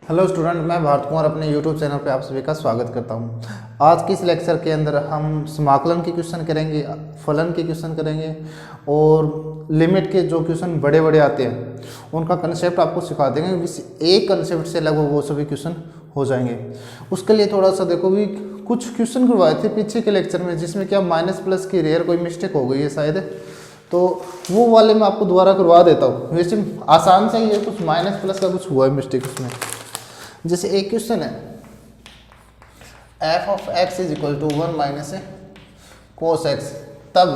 Hello student, मैं भारत कुमार अपने YouTube channel पे आप सभी का स्वागत करता हूं। आज की इस लेक्चर के अंदर हम समाकलन के क्वेश्चन करेंगे, फलन के क्वेश्चन करेंगे और लिमिट के जो क्वेश्चन बड़े बड़े आते हैं उनका कंसेप्ट आपको सिखा देंगे। इस एक कंसेप्ट से लगभग वो सभी क्वेश्चन हो जाएंगे। उसके लिए थोड़ा सा देखो भी कुछ क्वेश्चन करवाए थे पीछे के लेक्चर में जिसमें क्या माइनस प्लस की रेयर कोई मिस्टेक हो गई है शायद, तो वो वाले मैं आपको दोबारा करवा देता हूँ। वैसे आसान से ही है, कुछ माइनस प्लस का कुछ हुआ है मिस्टेक उसमें। जैसे एक क्वेश्चन है f of x is equal to 1 minus cos x, तब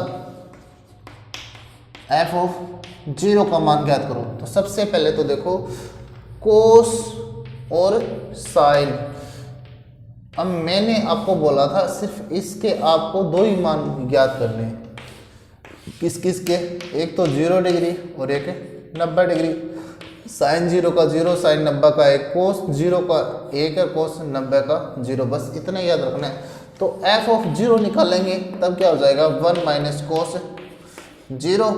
f ऑफ 0 का मान ज्ञात करो। तो सबसे पहले तो देखो कोस और साइन। अब मैंने आपको बोला था सिर्फ इसके आपको दो ही मान ज्ञात करने हैं। किस किस के? एक तो 0 डिग्री और एक 90 डिग्री। साइन 0 का 0, साइन 90 का 1, कोस 0 का 1 है, कोस 90 का 0, बस इतना याद रखना है। तो f ऑफ 0 निकालेंगे तब क्या हो जाएगा 1 माइनस कोस 0।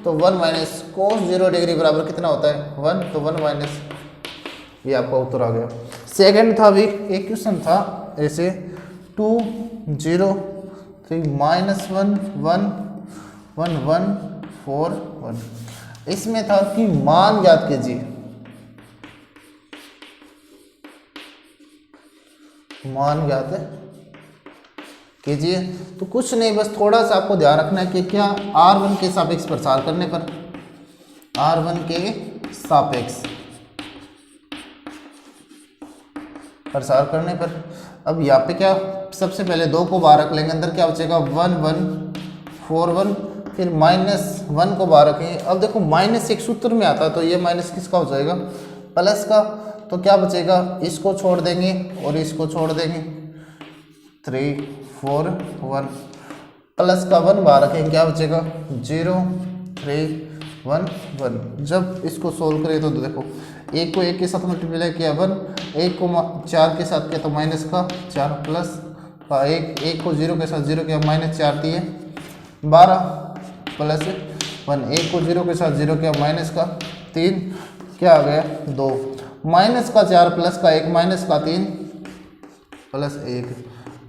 तो 1 माइनस कोस 0 डिग्री बराबर कितना होता है 1, तो 1 माइनस, ये आपका उत्तर आ गया। सेकंड था भी एक क्वेश्चन था ऐसे 2 0 3 माइनस 1 1 1 1 4 1। इसमें था कि मान ज्ञात कीजिए। मान ज्ञात कीजिए तो कुछ नहीं, बस थोड़ा सा आपको ध्यान रखना है कि क्या r1 के सापेक्ष प्रसार करने पर, r1 के सापेक्ष प्रसार करने पर। अब यहाँ पे क्या, सबसे पहले 2 को बाहर रख लेंगे, अंदर क्या बचेगा 1 1 4 1, फिर माइनस 1 को बाहर रखेंगे। अब देखो माइनस एक सूत्र में आता है तो ये माइनस किसका हो जाएगा प्लस का, तो क्या बचेगा इसको छोड़ देंगे और इसको छोड़ देंगे 3 4 1, प्लस का 1 बाहर रखेंगे, क्या बचेगा 0 3 1 1। जब इसको सोल्व करें तो देखो एक को एक के साथ मल्टीप्लाई किया 1, एक को 4 के साथ किया तो माइनस का 4, प्लस का 1, एक को 0 के साथ 0 किया माइनस 4 दिए 12 प्लस 1, एक को 0 के साथ 0 किया माइनस का 3, क्या आ गया 2, माइनस का 4 प्लस का 1 माइनस का 3 प्लस 1,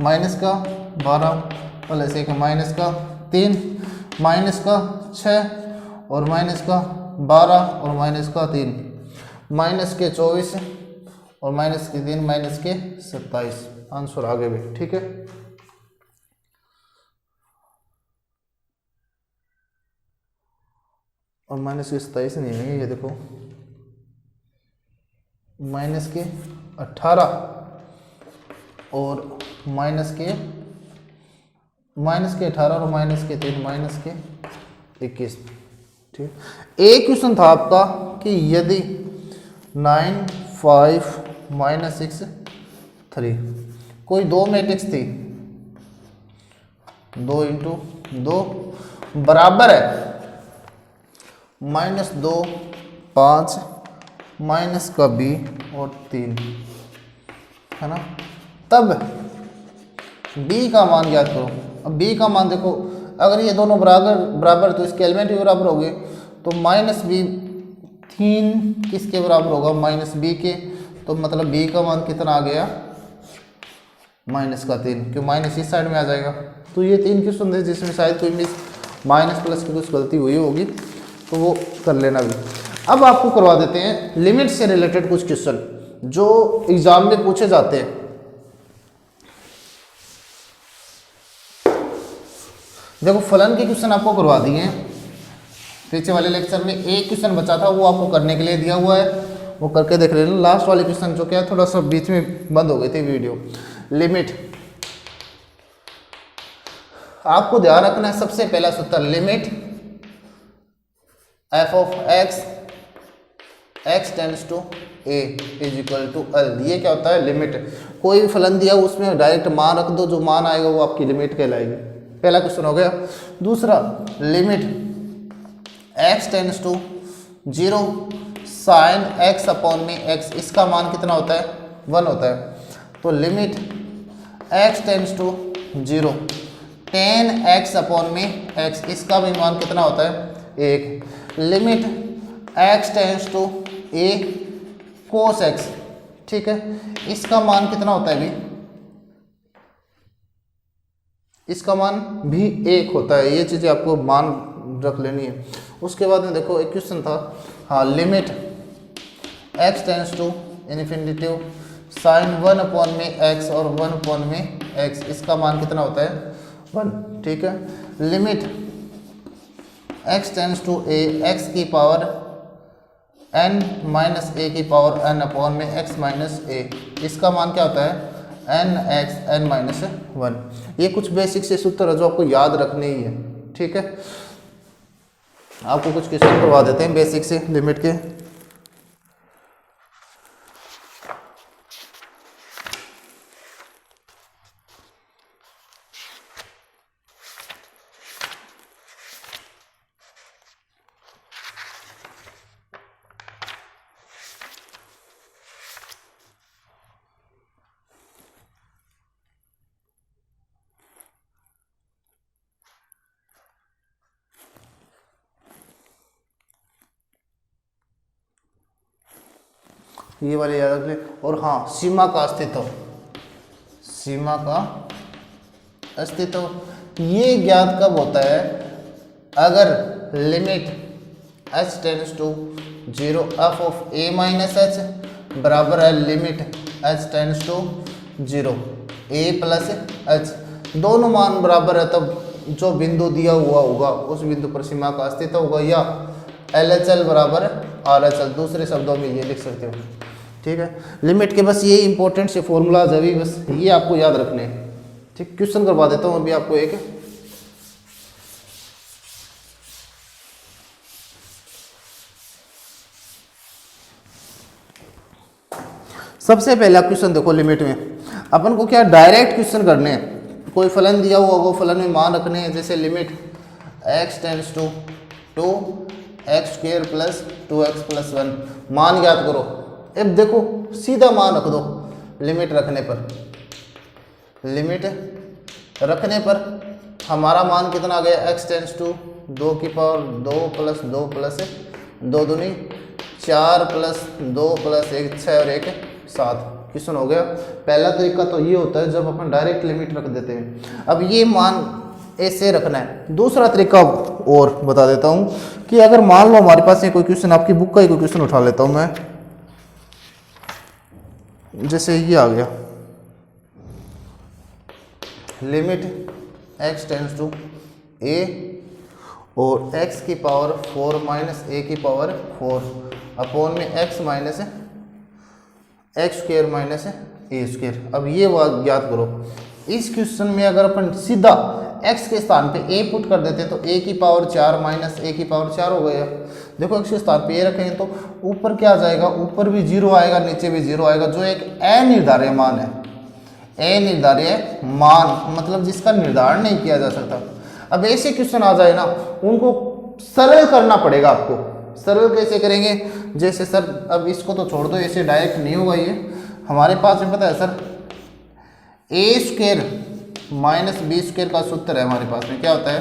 माइनस का 12 प्लस 1 माइनस का 3, माइनस का 6 और माइनस का 12 और माइनस का 3, माइनस के 24 और माइनस के 3 माइनस के 27। आंसर आगे भी ठीक है। और माइनस के 27 नहीं है, ये देखो माइनस के 18 और माइनस के 18 और माइनस के 3 माइनस के 21। ठीक। एक क्वेश्चन था आपका कि यदि 9 5 माइनस 6 3 कोई दो मैट्रिक्स थी, 2 इंटू 2 बराबर है -2 5 माइनस का b और 3 है ना, तब b का मान ज्ञात करो। अब b का मान देखो, अगर ये दोनों बराबर तो इसके एलिमेंट भी बराबर हो गए, तो माइनस b 3 किसके बराबर होगा माइनस b के, तो मतलब b का मान कितना आ गया माइनस का 3, क्यों माइनस इस साइड में आ जाएगा। तो ये 3 क्वेश्चन थे जिसमें शायद कोई मिस माइनस प्लस की कुछ गलती हुई होगी, तो वो कर लेना भी। अब आपको करवा देते हैं लिमिट से रिलेटेड कुछ क्वेश्चन जो एग्जाम में पूछे जाते हैं। देखो फलन के क्वेश्चन आपको करवा दिए हैं। पीछे वाले लेक्चर में एक क्वेश्चन बचा था, वो आपको करने के लिए दिया हुआ है, वो करके देख लेना। लास्ट वाले क्वेश्चन जो क्या है थोड़ा सा बीच में बंद हो गई थी वीडियो। लिमिट आपको ध्यान रखना है, सबसे पहला सूत्र limit f of x tends to a is equal to l। ये क्या होता है लिमिट। कोई भी फलन दिया उसमें डायरेक्ट मान रख दो, जो मान आएगा वो आपकी लिमिट कहलाएगी। पहला क्वेश्चन हो गया। दूसरा limit x tends to 0 sine x upon में x, इसका मान कितना होता है 1 होता है। तो limit x tends to 0 tan x upon में x, इसका भी मान कितना होता है 1। Limit x tends to a cos x, ठीक है। इसका मान कितना होता है अभी, इसका मान भी 1 होता है। ये चीज़ें आपको मान रख लेनी है। उसके बाद में देखो एक क्वेश्चन था, हाँ, limit x tends to infinitive sine 1 में x और 1 में x, इसका मान कितना होता है 1, ठीक है। Limit x tends to a x की पावर n माइनस a की पावर n में x माइनस a, इसका मान क्या होता है n x n माइनस 1। ये कुछ बेसिक से सूत्र है जो आपको याद रखने ही है, ठीक है। आपको कुछ क्वेश्चन करवा देते हैं बेसिक से लिमिट के। ये वाले याद रख ले। और हाँ, सीमा का अस्तित्व, सीमा का अस्तित्व ये ज्ञात कब होता है, अगर limit h tends to 0 f of a minus h बराबर है limit h tends to 0 a plus h, दोनों मान बराबर है तब जो बिंदु दिया हुआ होगा उस बिंदु पर सीमा का अस्तित्व होगा, या LHL बराबर RHL, दूसरे शब्दों में ये लिख सकते हो, ठीक है। लिमिट के बस ये इंपॉर्टेंट से फॉर्मूलाज अभी बस ये आपको याद रखने हैं, ठीक। क्वेश्चन करवा देता हूँ अभी आपको एक। सबसे पहला क्वेश्चन देखो, लिमिट में अपन को क्या डायरेक्ट क्वेश्चन करने हैं। कोई फलन दिया हुआ होगा, फलन में मान रखने हैं, जैसे limit x tends to 2x² plus 2x plus 1, मान ज्ञात करो। अब देखो सीधा मान रख दो, लिमिट रखने पर, लिमिट रखने पर हमारा मान कितना आ गया, x टेंस टू 2 की पावर 2 प्लस 2 प्लस 2 दूनी 4 प्लस 2 प्लस 1 6 और 1 7। क्वेश्चन हो गया। पहला तरीका तो ये होता है जब अपन डायरेक्ट लिमिट रख देते हैं। अब ये मान ऐसे रखना है। दूसरा तरीका और बता देता हूँ कि अगर मान लो हमारे पास ये कोई क्वेश्चन, आपकी बुक का ही कोई क्वेश्चन उठा लेता हूँ मैं, जैसे ये आ गया, limit x tends to a और x की पावर 4 माइनस a की पावर 4 अपॉन में x minus x² minus a²। अब ये बात ज्ञात करो। इस क्वेश्चन में अगर अपन सीधा x के स्थान पे a पुट कर देते तो a की पावर 4 माइनस a की पावर 4 हो गया। देखो x के स्थान पे a रखेंगे तो ऊपर क्या आ जाएगा, ऊपर भी 0 आएगा, नीचे भी 0 आएगा, जो एक अनिर्धार्य मान है, अनिर्धार्य मान मतलब जिसका निर्धारण नहीं किया जा सकता। अब ऐसे क्वेश्चन आ जाए ना, उनको सरल करना पड़ेगा आपको। सरल कैसे करेंगे, जैसे सर अब इसको तो छोड़ दो, ऐसे डायरेक्ट नहीं होगा ये। हमारे पास में पता है सर a² माइनस b² का सूत्र है हमारे पास में, क्या होता है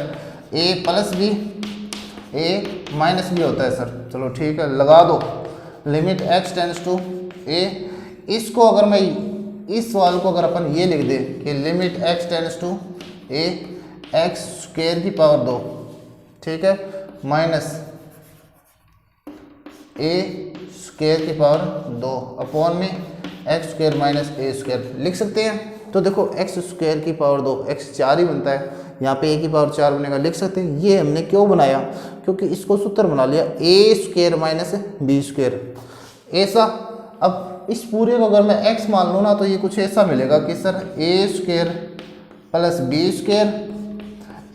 a plus b a minus b होता है सर। चलो ठीक है, लगा दो limit x tends to a। इसको अगर मैं इस सवाल को अगर अपन ये लिख दें कि limit x tends to a x² की पावर 2, ठीक है, माइनस a² की पावर 2 अपॉन में x² माइनस a² लिख सकते हैं। तो देखो x² की पावर 2 x 4 ही बनता है, यहाँ पे a की पावर 4 बनेगा, लिख सकते हैं। ये हमने क्यों बनाया, क्योंकि इसको सूत्र बना लिया a² माइनस b², ऐसा। अब इस पूरे को अगर मैं x मान लूँ ना तो ये कुछ ऐसा मिलेगा कि sir a² plus b²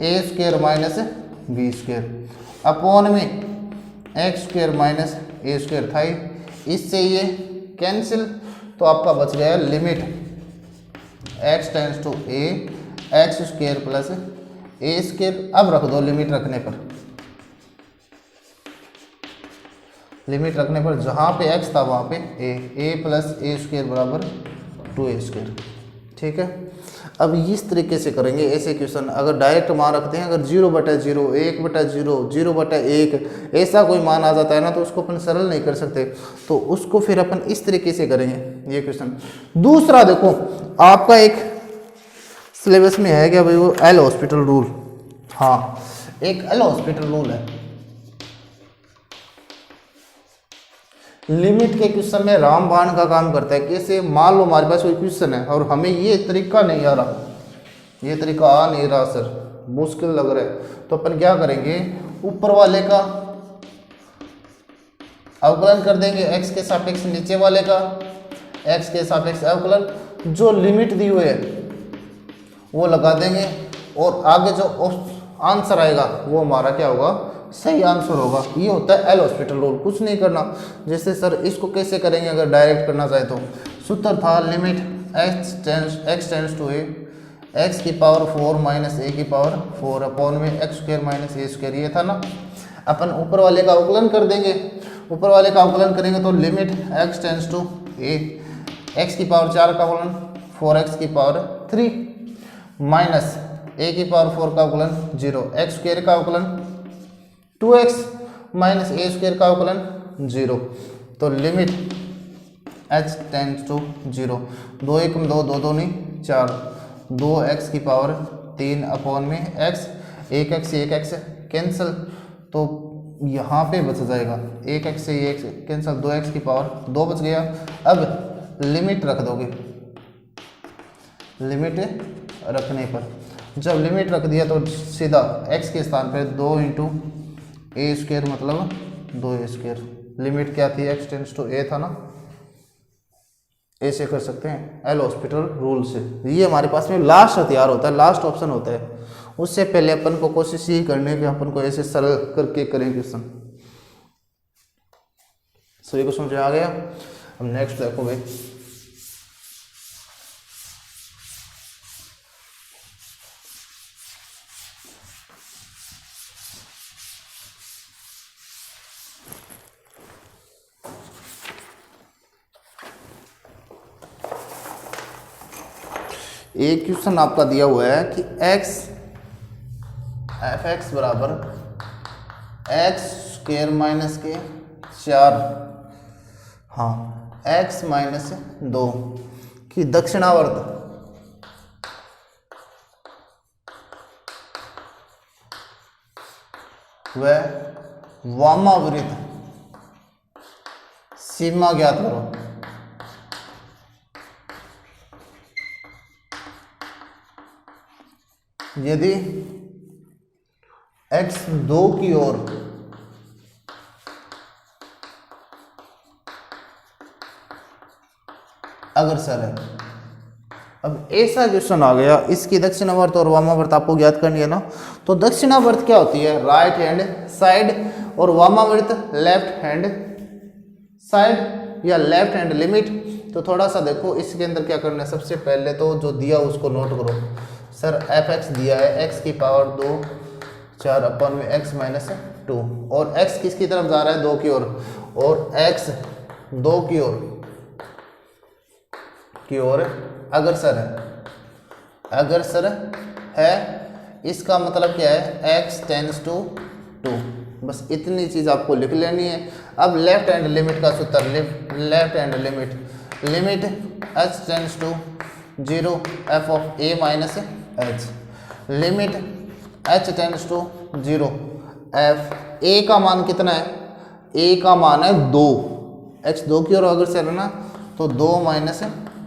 a² minus b² upon में x² माइनस a² था ही, इससे ये कैंसिल, तो आपका बच गया limit x tends to a x² plus a²। अब रख दो लिमिट रखने पर, लिमिट रखने पर जहाँ पे x था वहाँ पे a प्लस a² बराबर 2a², ठीक है। अब इस तरीके से करेंगे ऐसे क्वेश्चन। अगर डायरेक्ट मान रखते हैं, अगर 0/0, 1/0, 0/1 ऐसा कोई मान आ जाता है ना, तो उसको अपन सरल नहीं कर सकते, तो उसको फिर अपन इस तरीके से करेंगे ये क्वेश्चन। दूसरा देखो, आपका एक सिलेबस में है क्या भाई, वो एल हॉस्पिटल रूल। हाँ, एक एल हॉस्पिटल रूल है। लिमिट के क्वेश्चन में रामबाण का काम करता है। कैसे, मान लो हमारे पास कोई क्वेश्चन है और हमें ये तरीका नहीं आ रहा, ये तरीका आ नहीं रहा सर, मुश्किल लग रहा है, तो अपन क्या करेंगे, ऊपर वाले का अवकलन कर देंगे, x के सापेक्ष नीचे वाले का x के सापेक्ष अवकलन, जो लिमिट दी हुई है वो लगा देंगे, और आगे जो आंसर आएगा वो हमारा क्या होगा, सही आंसर होगा। ये होता है एल हॉस्पिटल रूल। कुछ नहीं करना। जैसे सर इसको कैसे करेंगे, अगर डायरेक्ट करना चाहे तो सूत्र था limit x tends to a, x की पावर 4 माइनस a की पावर 4 अपॉन में x square minus a square, ये था ना। अपन ऊपर वाले का अवकलन कर देंगे, ऊपर वाले का अवकलन करेंगे तो limit x tends to a, x की पावर 4 का अवकलन 4x की पावर 3 माइनस a की पावर 4 का अवकलन 0, x स्क्वायर का अवकलन 2x माइनस a स्क्वायर का अवकलन 0, तो लिमिट h टेंड्स टू 0, 2 1 2 2 2 नहीं 4, 2x की पावर 3 अपॉन में x, 1x कैंसिल, तो यहाँ पे बच जाएगा 1x से 1 कैंसिल, 2x की पावर 2 बच गया। अब लिमिट रख दोगे, लिमिट रखने पर जब लिमिट रख दिया तो सीधा x के स्थान पे 2 इंटू ए स्क्वायर मतलब 2a स्क्वायर। लिमिट क्या थी, x टेंड्स टू a था ना, ऐसे कर सकते हैं एल हॉस्पिटल रूल से। ये हमारे पास में लास्ट हथियार होता है, लास्ट ऑप्शन होता है। उससे पहले अपन को कोशिश यही करनी कि अपन को ऐसे सरल करके करें क्वेश्चन। सभी को समझ आ गया। अब नेक्स्ट देखो भाई, एक क्वेश्चन आपका दिया हुआ है कि f(x) बराबर x स्क्वायर माइनस के 4, हाँ x माइनस 2 की दक्षिणावर्त व वामावृत सीमा ज्ञात करो। यदि x 2 की ओर अग्रसर है। अब ऐसा क्वेश्चन आ गया, इसकी दक्षिणावर्त और वामावर्त आपको ज्ञात करनी है ना। तो दक्षिणावर्त क्या होती है, राइट हैंड साइड, और वामावर्त लेफ्ट हैंड साइड या लेफ्ट हैंड लिमिट। तो थोड़ा सा देखो इसके अंदर क्या करना है, सबसे पहले तो जो दिया उसको नोट करो। सर f(x) दिया है x की पावर 2 4 अपन में x माइनस 2, और x किसकी तरफ जा रहा है, 2 की ओर, और x 2 की ओर अग्रसर है। इसका मतलब क्या है, x टेंड्स टू 2। बस इतनी चीज़ आपको लिख लेनी है। अब लेफ्ट हैंड लिमिट का सूत्र, left hand limit h tends to 0 f of a minus h, limit h tends to 0 f, a का मान कितना है, a का मान है 2, x 2 की ओर अग्रसर है ना, तो 2 माइनस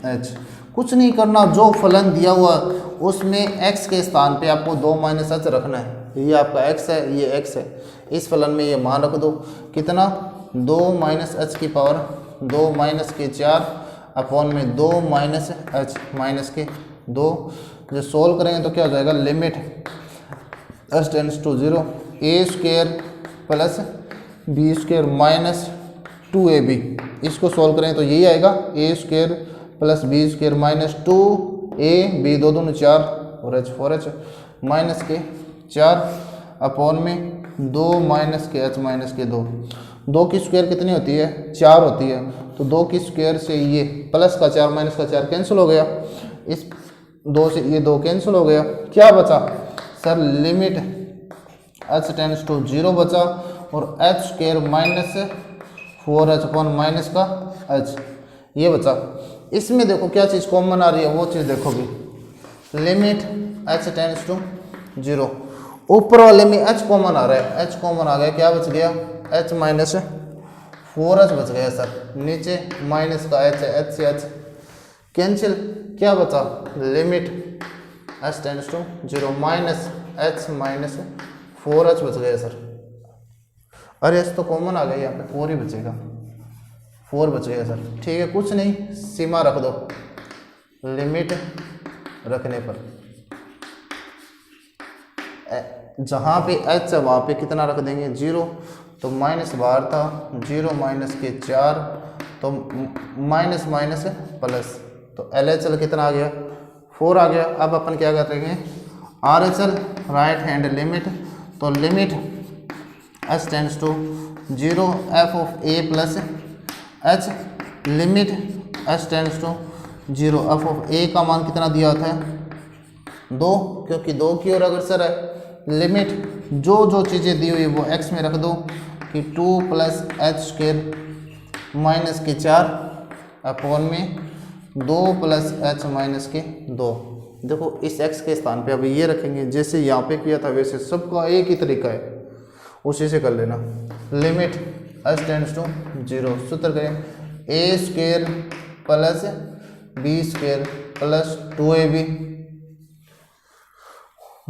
h। कुछ नहीं करना, जो फलन दिया हुआ उसमें x के स्थान पे आपको 2 माइनस h रखना है। ये आपका x है, ये x है, इस फलन में ये मान रख दो, कितना 2 माइनस h की पावर 2 माइनस के 4 अपॉन में 2 माइनस h माइनस के 2। जो सोल्व करेंगे तो क्या हो जाएगा, limit h tends to 0 a square plus b square minus 2ab। इसको सोल्व करेंगे तो यही आएगा, a square plus b square minus 2ab 2 दूनी 4 और h 4h माइनस के 4 अपॉन में 2 माइनस के h माइनस के 2। 2 की स्क्वायर कितनी होती है, 4 होती है, तो 2 की स्क्वायर से ये प्लस का 4 माइनस का 4 कैंसिल हो गया। इस 2 से ये 2 कैंसिल हो गया, क्या बचा sir limit h tends to 0 बचा और h square minus 4h upon minus का h ये बचा। इसमें देखो क्या चीज़ कॉमन आ रही है, वो चीज़ देखो भी, लिमिट h टेंड्स टू 0, ऊपर वाले में h कॉमन आ रहा है, h कॉमन आ गया, क्या बच गया h माइनस 4h बच गया सर, नीचे माइनस का h है, h से h कैंसिल, क्या बचा limit h tends to 0 minus h minus 4h बच गया सर। अरे h तो कॉमन आ गया, यहाँ पे 4 ही बचेगा, 4 बच गया सर। ठीक है, कुछ नहीं, सीमा रख दो, लिमिट रखने पर जहाँ पे h है वहाँ पे कितना रख देंगे 0, तो माइनस बाहर था 0 माइनस के 4, तो माइनस माइनस प्लस, तो LHL कितना आ गया 4 आ गया। अब अपन क्या करेंगे RHL राइट हैंड लिमिट, तो limit h tends to 0 f of a plus h, limit h tends to 0 f of a का मान कितना दिया होता है 2, क्योंकि 2 की ओर अग्रसर है। लिमिट जो चीज़ें दी हुई वो x में रख दो कि 2 प्लस h स्क्वायर माइनस के 4 अपॉन में 2 प्लस h माइनस के 2। देखो इस x के स्थान पे अभी ये रखेंगे, जैसे यहाँ पे किया था वैसे सबका एक ही तरीका है, उसी से कर लेना। लिमिट h टेंड्स टू 0, सूत्र करें a square plus b square plus 2ab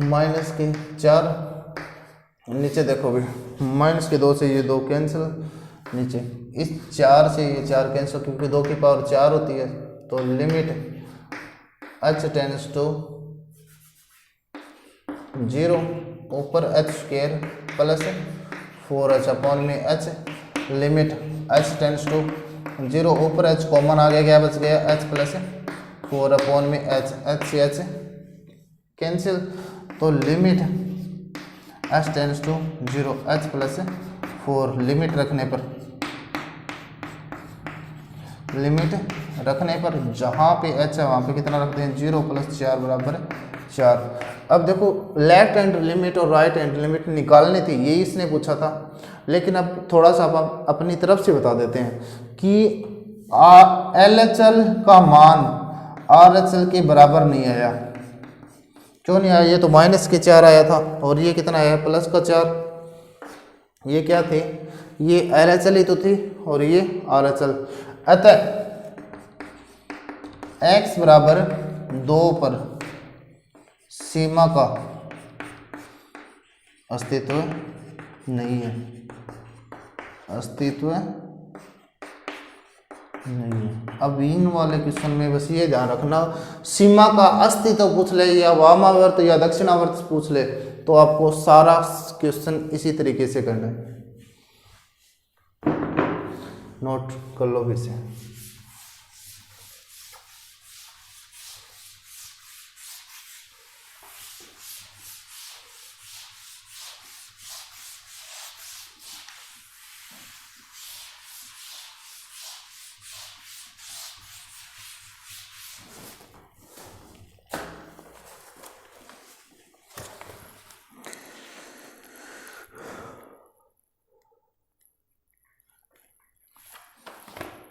minus के 4, नीचे देखो भी माइनस के 2 से ये 2 कैंसिल, नीचे इस 4 से ये 4 कैंसिल, क्योंकि 2 की पावर 4 होती है, तो लिमिट h टेंड्स टू 0 ऊपर h square plus 4h upon में h, limit h tends to 0 ऊपर h कॉमन आ गया, क्या बच गया h प्लस 4 अपॉन में h, h से h कैंसिल, तो limit h tends to 0 h plus 4, limit रखने पर जहाँ पे h है वहाँ पे कितना रखते हैं 0 प्लस 4 बराबर 4। अब देखो लेफ्ट हैंड लिमिट और राइट हैंड लिमिट निकालनी थी, यही इसने पूछा था, लेकिन अब थोड़ा सा आप अपनी तरफ से बता देते हैं कि LHL का मान RHL के बराबर नहीं आया। क्यों नहीं आया, ये तो माइनस के 4 आया था और ये कितना आया प्लस का 4, ये क्या थे ये LHL ही तो थी और ये RHL। अतः x बराबर 2 पर सीमा का अस्तित्व नहीं है, अस्तित्व नहीं है। अब इन वाले क्वेश्चन में बस ये ध्यान रखना, सीमा का अस्तित्व पूछ ले या वामावर्त या दक्षिणावर्त पूछ ले तो आपको सारा क्वेश्चन इसी तरीके से करना है, नोट कर लो फिर से।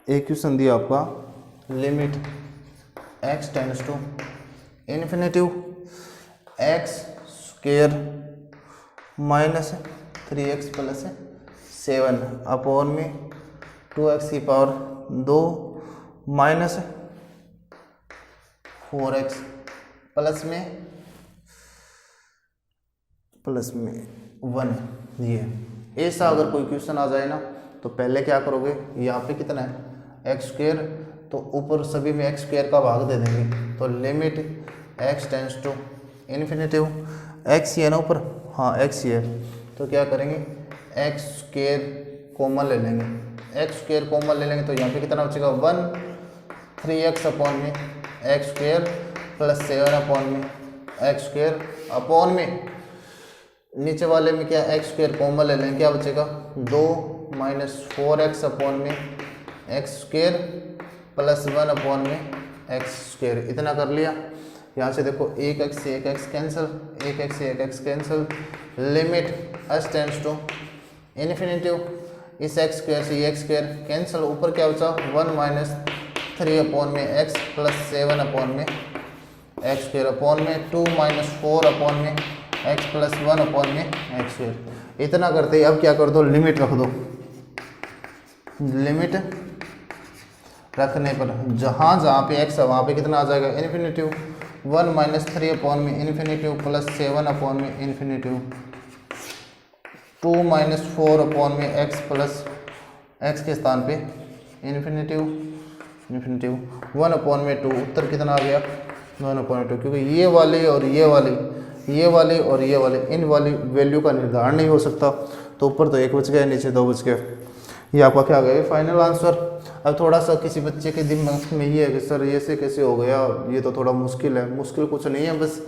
एक क्वेश्चन दिया आपका, limit x tends to infinity x square minus 3x plus 7 upon में 2x की पावर 2 माइनस 4x प्लस में 1। ये ऐसा अगर कोई क्वेश्चन आ जाए ना तो पहले क्या करोगे, यहाँ पे कितना है x स्क्वायर, तो ऊपर सभी में x स्क्वायर का भाग दे देंगे, तो limit x tends to infinity x ही है ना ऊपर, हाँ x ही है, तो क्या करेंगे x स्क्वायर कॉमन ले लेंगे, x स्क्वायर कॉमन ले लेंगे तो यहाँ पे कितना बचेगा 1 3x अपॉन में x स्क्वायर प्लस 7 अपॉन में x स्क्वायर अपॉन में नीचे वाले में क्या x स्क्वायर कॉमन ले लेंगे, क्या बचेगा 2 माइनस 4x अपॉन में x स्क्वायर प्लस 1 अपॉन में x स्क्वायर, इतना कर लिया। यहाँ से देखो एक एक्स से एक एक्स कैंसिल, एक एक्स से एक x cancel, limit x tends to infinity, इस एक्स स्क्वायर से ये एक्स स्क्वायर कैंसिल, ऊपर क्या बचा 1 माइनस 3 अपॉन में एक्स प्लस 7 अपॉन में एक्स स्क्वायर अपॉन में 2 माइनस 4 अपॉन में एक्स प्लस 1 अपॉन में एक्स स्क्वायर। इतना करते ही अब क्या कर दो, लिमिट रख दो। लिमिट रखने पर जहाँ जहाँ पे एक्स है वहाँ पे कितना आ जाएगा, इन्फिनिटिव, 1 माइनस 3 अपॉन में इन्फिनिटिव प्लस 7 अपॉन में इन्फिनिटिव, 2 माइनस 4 अपॉन में एक्स प्लस एक्स के स्थान पे इन्फिनिटिव, 1 अपॉन में 2, उत्तर कितना आ गया 1 अपॉन 2, क्योंकि ये वाले और ये वाले और ये वाले इन वाली वैल्यू का निर्धारण नहीं हो सकता, तो ऊपर तो 1 बच गया, नीचे 2 बच गया। ये आपका क्या आ गया फाइनल आंसर। अब थोड़ा सा किसी बच्चे के दिमाग में ये है कि सर ये से कैसे हो गया, ये तो थोड़ा मुश्किल है। मुश्किल कुछ नहीं है, बस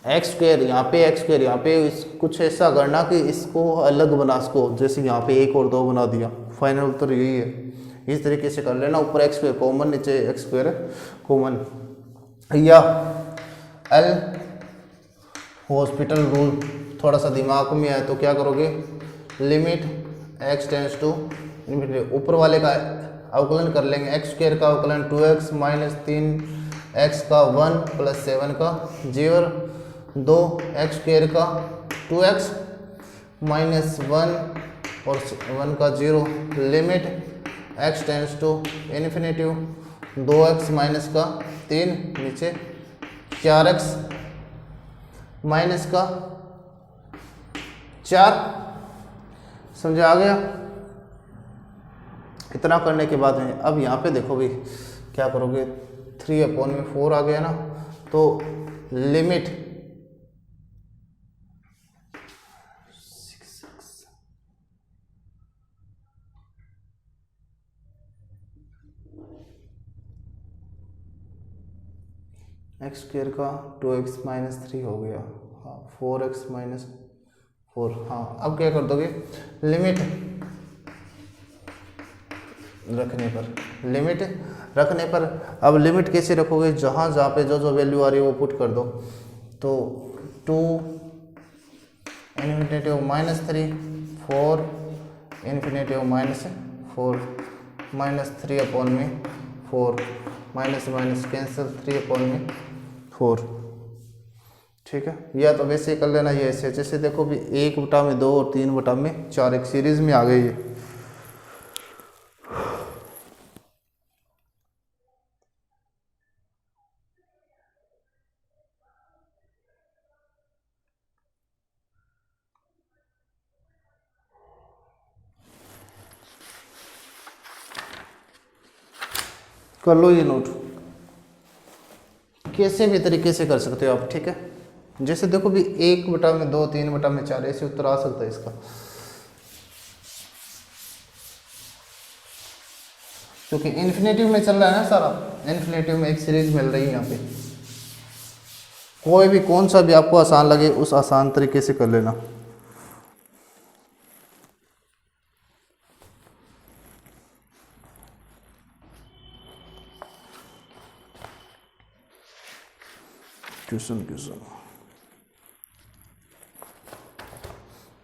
एक्स स्क्वायर यहाँ पे, एक्स स्क्वायर यहाँ पे, कुछ ऐसा करना कि इसको अलग बना सको, जैसे यहाँ पे 1 और 2 बना दिया। फाइनल उत्तर यही है, इस तरीके से कर लेना। ऊपर एक्स स्क्वायर कॉमन, नीचे एक्स स्क्वायर कॉमन। या एल हॉस्पिटल रूल थोड़ा सा दिमाग में है तो क्या करोगे, limit x tends to infinity, ऊपर वाले का अवकलन कर लेंगे। एक्स स्क्वायर का अवकलन 2x माइनस 3x का 1 प्लस 7 का 0, 2 एक्स स्क्वायर का 2x माइनस 1 और 1 का 0, limit x tends to infinity, 2x minus का 3, नीचे 4x माइनस का 4। समझा आ गया। इतना करने के बाद में अब यहाँ पे देखो भाई क्या करोगे, 3 अपॉन में 4 आ गया ना, तो लिमिट एक्स स्क्वायर का 2x माइनस 3 हो गया, हाँ 4x माइनस 4। हाँ अब क्या कर दोगे, लिमिट रखने पर अब लिमिट कैसे रखोगे, जहाँ जहाँ पे जो जो वैल्यू आ रही है वो पुट कर दो। तो 2 infinitive minus 3, 4 infinitive minus 4, minus 3 upon में 4, माइनस माइनस कैंसिल, 3 अपॉन में 4। ठीक है, या तो वैसे ही कर लेना, ये ऐसे। जैसे देखो भी 1/2 और 3/4 एक सीरीज में आ गई है। कर लो ये नोट, कैसे भी तरीके से कर सकते हो आप। ठीक है, जैसे देखो भी 1/2, 3/4 ऐसे उत्तर आ सकता है इसका, क्योंकि इन्फिनेटिव में चल रहा है ना सारा, इन्फिनेटिव में एक सीरीज मिल रही है यहाँ पे। कोई भी कौन सा भी आपको आसान लगे उस आसान तरीके से कर लेना। क्वेश्चन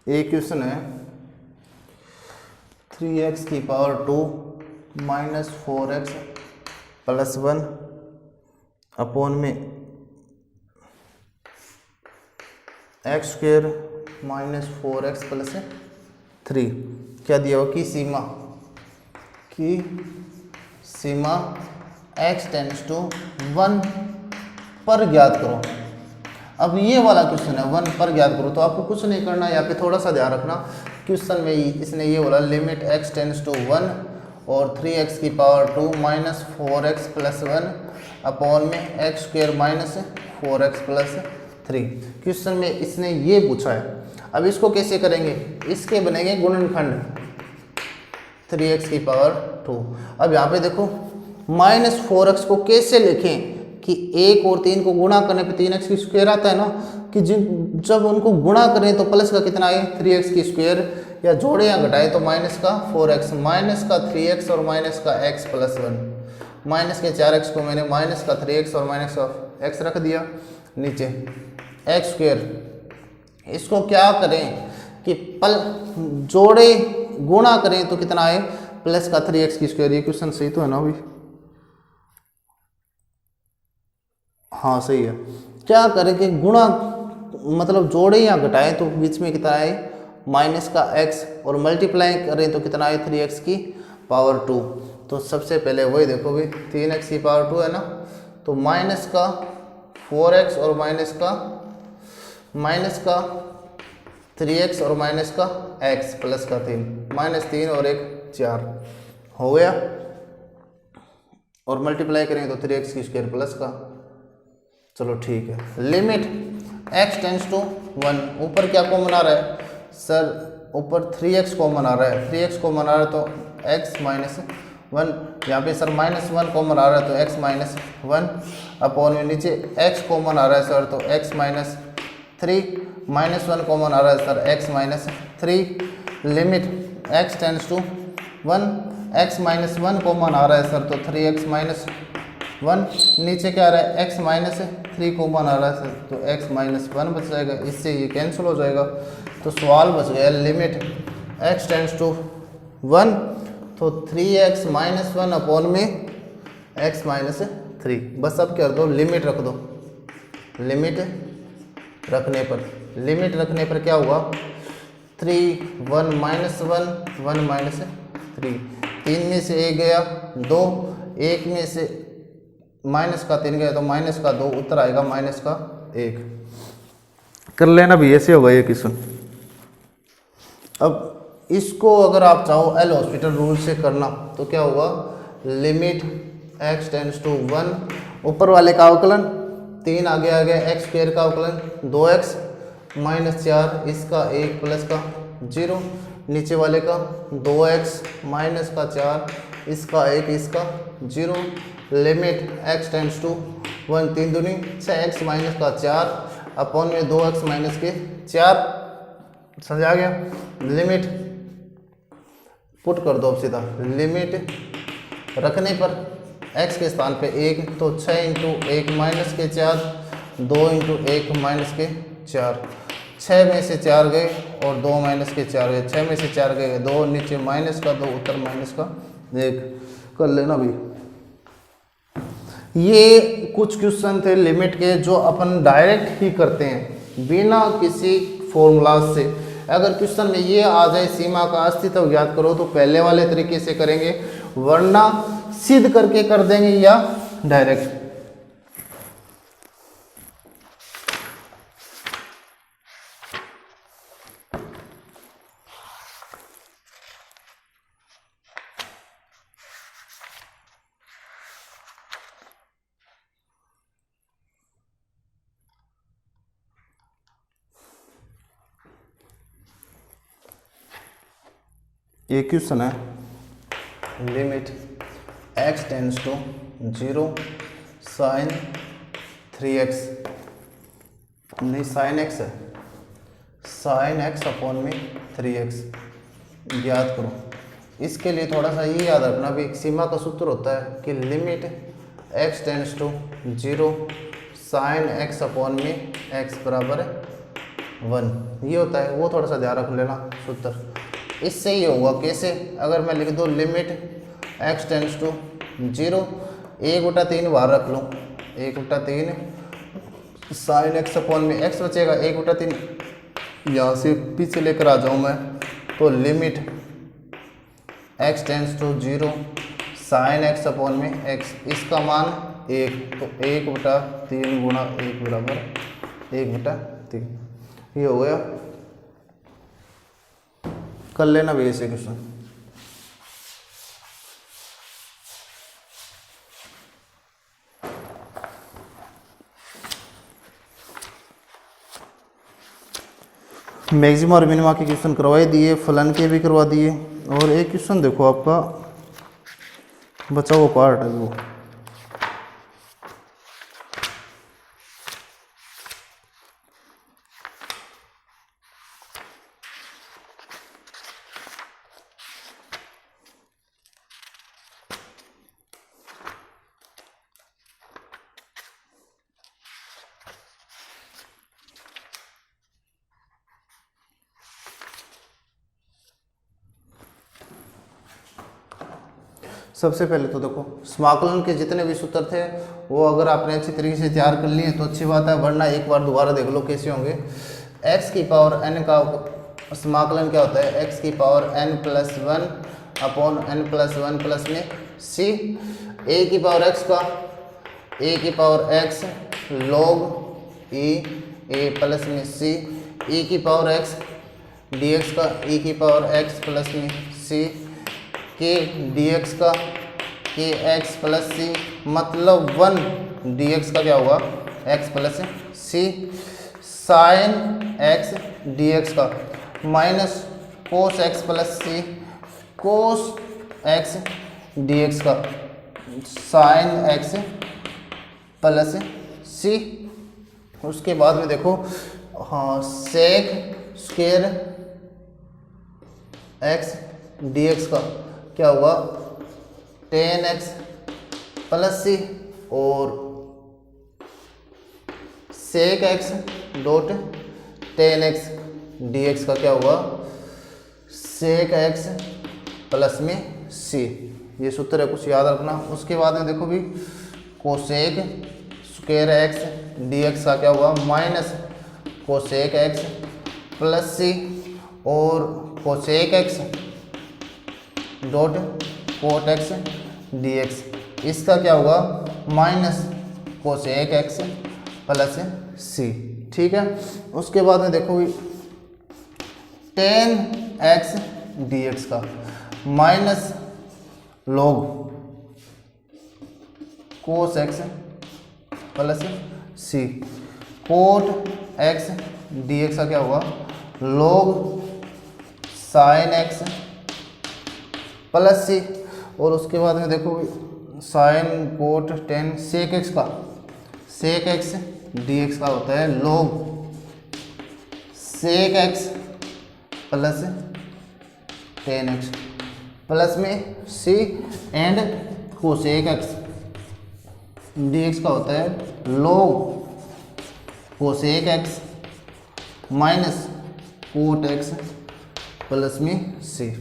एक क्वेश्चन है 3x की power 2 minus 4x plus 1 upon में x square minus 4x plus 3 क्या दिया हो कि सीमा x टेंड्स टू 1 पर ज्ञात करो। अब ये वाला क्वेश्चन है 1 पर ज्ञात करो, तो आपको कुछ नहीं करना। यहाँ पे थोड़ा सा ध्यान रखना, क्वेश्चन में इसने ये बोला लिमिट x टेंड्स टू 1 और 3x की power 2 minus 4x plus 1 upon में x square minus 4x plus 3। Question में इसने ये पूछा है। अब इसको कैसे करेंगे, इसके बनेंगे गुणनखंड 3x की पावर 2। अब यहाँ पे देखो माइनस 4x को कैसे लिखें कि 1 और 3 को गुणा करने पे 3x की स्क्वायर आता है ना, कि जब उनको गुणा करें तो प्लस का कितना आए 3x की स्क्वायर, या जोड़े या घटाए तो माइनस का 4x, माइनस का 3x और माइनस का x प्लस 1, माइनस के 4x को मैंने माइनस का 3x और माइनस का एक्स रख दिया, नीचे एक्स स्क्वायर। इसको क्या करें कि पल जोड़े गुणा करें तो कितना आए, प्लस का 3x की स्क्वायर। ये क्वेश्चन सही तो है ना अभी? हाँ सही है। क्या करें कि गुणा मतलब जोड़े या घटाएं तो बीच में कितना आए, माइनस का x, और मल्टीप्लाई करें तो कितना आए 3x की पावर 2। तो सबसे पहले वही देखो भाई 3x की पावर 2 है ना, तो माइनस का 4x और माइनस का 3x और माइनस का x प्लस का 3, -3 और 1 4 हो गया, और मल्टीप्लाई करेंगे तो 3x की स्क्वायर प्लस का। चलो ठीक है। लिमिट x टेंड्स टू 1, ऊपर क्या कॉमन आ रहा है सर, ऊपर 3x कॉमन आ रहा है, 3x कॉमन आ रहा है तो x माइनस 1, यहाँ पे सर -1 कॉमन आ रहा है तो x माइनस 1 अपॉन में नीचे x कॉमन आ रहा है सर तो x माइनस 3, -1 कॉमन आ रहा है sir x minus 3। Limit x tends to 1, x minus 1 common आ रहा है सर तो 3x माइनस 1, नीचे क्या आ रहा है x माइनस 3 कॉमन आ रहा है सर तो x माइनस 1 बच जाएगा, इससे ये कैंसिल हो जाएगा। तो सवाल बच गया लिमिट x टेंड्स टू 1 तो 3x माइनस 1 अपॉन में x माइनस 3। बस अब कर दो, लिमिट रख दो। लिमिट रखने पर क्या हुआ, 3 1 माइनस 1 1 माइनस 3, 3 में से 1 गया 2, 1 में से माइनस का 3 गया तो माइनस का 2, उत्तर आएगा माइनस का 1। कर लेना भी, ऐसे होगा ये क्वेश्चन। अब इसको अगर आप चाहो एल हॉस्पिटल रूल से करना तो क्या होगा, लिमिट x टेंड्स टू 1, ऊपर वाले का अवकलन 3 आगे आ गया, एक्स स्क्वायर का अवकलन 2x माइनस 4, इसका 1 प्लस का 0, नीचे वाले का 2x माइनस का 4, इसका 1 इसका 0। लिमिट x टेंड्स टू 1, 3 दूनी 6x माइनस का 4 अपॉन में 2x माइनस के 4, समझ आ गया। लिमिट पुट कर दो अब सीधा, लिमिट रखने पर x के स्थान पे 1 तो 6 इंटू 1 माइनस के 4, 2 इंटू 1 माइनस के 4, 6 में से 4 गए और 2 माइनस के 4 गए, 6 में से 4 गए 2, नीचे माइनस का 2, उत्तर माइनस का 1। कर लेना भी। ये कुछ क्वेश्चन थे लिमिट के जो अपन डायरेक्ट ही करते हैं बिना किसी फॉर्मूला से। अगर क्वेश्चन में ये आ जाए सीमा का अस्तित्व ज्ञात करो तो पहले वाले तरीके से करेंगे, वरना सिद्ध करके कर देंगे या डायरेक्ट। ये क्वेश्चन है, limit x tends to 0 sine 3x, नहीं साइन x है, साइन x अपॉन में 3x ज्ञात करो। इसके लिए थोड़ा सा ये याद रखना भी, एक सीमा का सूत्र होता है कि limit x tends to 0 sine x upon में x बराबर 1, ये होता है, वो थोड़ा सा ध्यान रख लेना सूत्र। इससे ये होगा कैसे, अगर मैं लिख दूँ लिमिट x टेंड्स टू 0, 1/3 बाहर रख लूँ, 1/3 साइन x अपॉन में x बचेगा, 1/3 यहाँ से पीछे लेकर आ जाऊँ मैं, तो limit x tends to 0 sine x upon में x, इसका मान 1, तो 1/3 गुणा 1 बराबर 1/3, ये हो गया। कर लेना भी ऐसे क्वेश्चन। मैक्सिमा और मिनिमा के क्वेश्चन करवाई दिए, फलन के भी करवा दिए, और एक क्वेश्चन देखो आपका बचा हुआ पार्ट है वो, सबसे पहले तो देखो समाकलन के जितने भी सूत्र थे वो अगर आपने अच्छी तरीके से तैयार कर लिए तो अच्छी बात है, वरना एक बार दोबारा देख लो कैसे होंगे। x की पावर n का समाकलन क्या होता है, x की power n+1 upon n+1 plus में c, a की पावर x का a की power x log e a plus में c, e की पावर x dx का e की पावर x प्लस में c, k dx का k x प्लस c, मतलब 1 dx का क्या होगा x plus c, sine x dx का minus cos x plus c, cos x dx का साइन x प्लस c। उसके बाद में देखो हाँ सेक स्क्वायर x dx का क्या हुआ 10x प्लस c, और सेक x डॉट 10x dx का क्या हुआ सेक x प्लस में c। ये सूत्र है, कुछ याद रखना। उसके बाद में देखो भी कोसेक स्क्वायर x dx का क्या हुआ minus cosec x plus c, और cosec x dot cot x dx इसका क्या होगा minus cosec x plus c। ठीक है। उसके बाद में देखो 10x dx का minus log cos x plus c, cot x dx का क्या हुआ log sine x plus c, और उसके बाद में देखो साइन कोट 10 सेक x का सेक x dx का होता है log sec x plus 10x plus में c, and cosec x dx का होता है log cosec x minus cot x plus में c।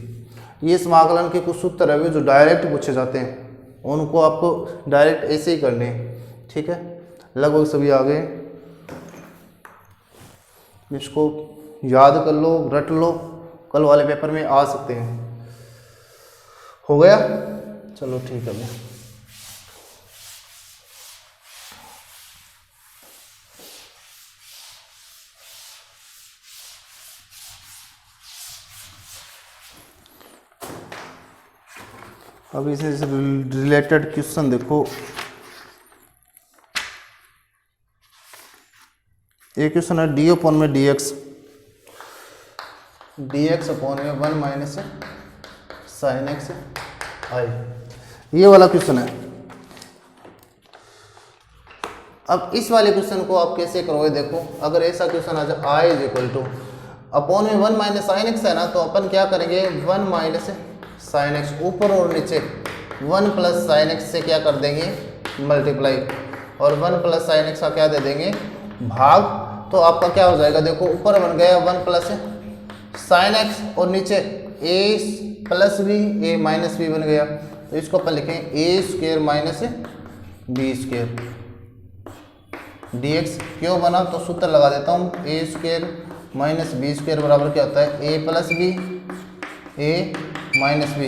ये समाकलन के कुछ सूत्र है जो डायरेक्ट पूछे जाते हैं, उनको आपको डायरेक्ट ऐसे ही करने हैं। ठीक है, लगभग सभी आ गए, इसको याद कर लो, रट लो, कल वाले पेपर में आ सकते हैं। हो गया, चलो ठीक है भैया। अब इसे रिलेटेड क्वेश्चन देखो, एक क्वेश्चन है डी अपॉन में डी एक्स अपॉन में 1 माइनस साइन एक्स आई, ये वाला क्वेश्चन है। अब इस वाले क्वेश्चन को आप कैसे करोगे, देखो अगर ऐसा क्वेश्चन आ जाए आई इज इक्वल टू अपॉन में 1 माइनस साइन एक्स है ना, तो अपन क्या करेंगे 1 माइनस साइन एक्स ऊपर और नीचे 1 प्लस साइन एक्स से क्या कर देंगे मल्टीप्लाई, और 1 प्लस साइन एक्स का क्या दे देंगे भाग। तो आपका क्या हो जाएगा, देखो ऊपर बन गया 1 प्लस साइन एक्स और नीचे a plus b a minus b बन गया। तो इसको अपन लिखें a square minus b square dx। क्यों बना, तो सूत्र लगा देता हूँ a square minus b square बराबर क्या होता है a plus b a minus b,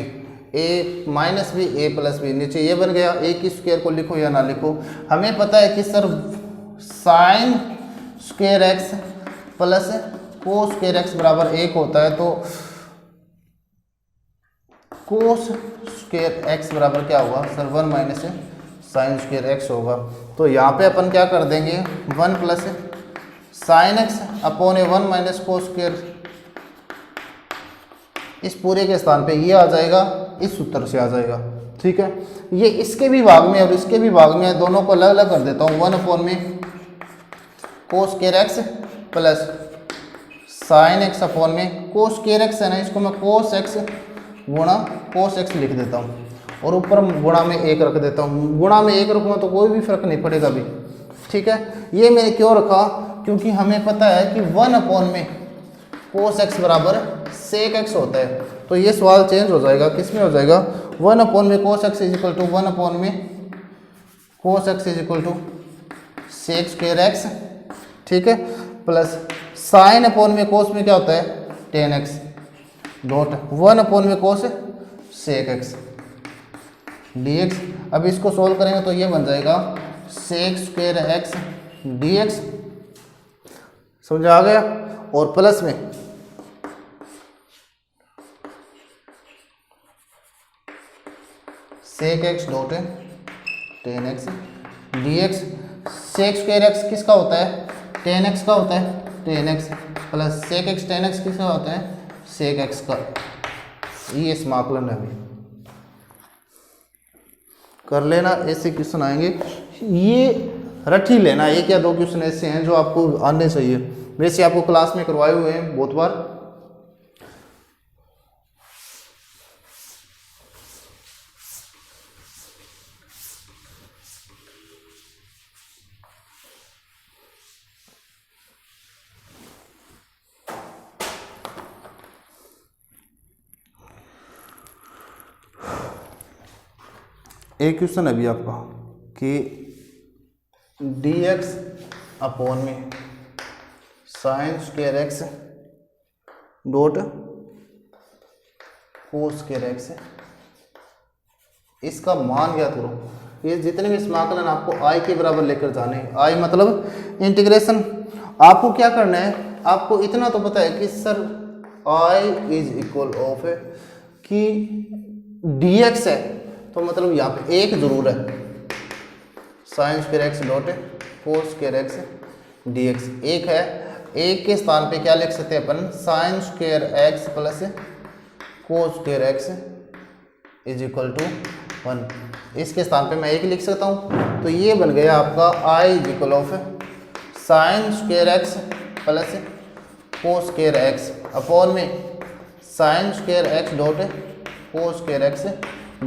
a minus b a plus b, नीचे ये बन गया। ए की स्क्वायर को लिखो या ना लिखो, हमें पता है कि sir sine square x plus cos square x बराबर 1 होता है, तो कोस स्क्वायर एक्स बराबर क्या होगा sir 1 minus sine square x होगा। तो यहाँ पे अपन क्या कर देंगे 1 plus sine x upon 1 minus cos square, इस पूरे के स्थान पे ये आ जाएगा, इस सूत्र से आ जाएगा। ठीक है, ये इसके भी भाग में और इसके भी भाग में, दोनों को अलग अलग कर देता हूँ। 1 अपॉन में cos square x plus sine x upon में कोस स्क्वायर एक्स है ना, इसको मैं कोस एक्स गुणा कोस एक्स लिख देता हूँ, और ऊपर गुणा में 1 रख देता हूँ। गुणा में 1 रखूँगा तो कोई भी फर्क नहीं पड़ेगा अभी। ठीक है, ये मैंने क्यों रखा, क्योंकि हमें पता है कि 1 अपॉन में कोस एक्स बराबर सेक एक्स होता है, तो तो ये सवाल चेंज हो जाएगा, किस में हो जाएगा, 1 में cos x is equal to 1 में cos x is equal to sec square x, ठीक है, प्लस साइन में cos में क्या होता है tan x डॉट 1 में cos सेक एक्स dx। अब इसको सोल्व करेंगे तो ये बन जाएगा सेक स्क्वेयर एक्स dx, समझ आ गया, और प्लस में sec x dot tan x dx। Sec square x किसका होता है, टेन एक्स का होता है, tan x plus sec x tan x किसका होता है, सेक एक्स का। ये समाकलन है, अभी कर लेना, ऐसे क्वेश्चन आएंगे, ये रट ही लेना, एक या दो क्वेश्चन ऐसे हैं जो आपको आने चाहिए, वैसे आपको क्लास में करवाए हुए हैं बहुत बार। एक क्वेश्चन अभी आपका कि dx अपॉन में sine square x dot cos square x, इसका मान ज्ञात करो। ये जितने भी समाकलन आपको i के बराबर लेकर जाने, i मतलब इंटीग्रेशन। आपको क्या करना है, आपको इतना तो पता है कि sir i is equal of कि dx है, तो मतलब यहाँ पे एक जरूर है, sign square x dot cos square x dx एक है, एक के स्थान पे क्या लिख सकते हैं अपन, sine square x plus cos square x is equal to 1, इसके स्थान पे मैं एक लिख सकता हूँ। तो ये बन गया आपका i is equal of sine square x plus cos square x upon में sine square x dot cos square x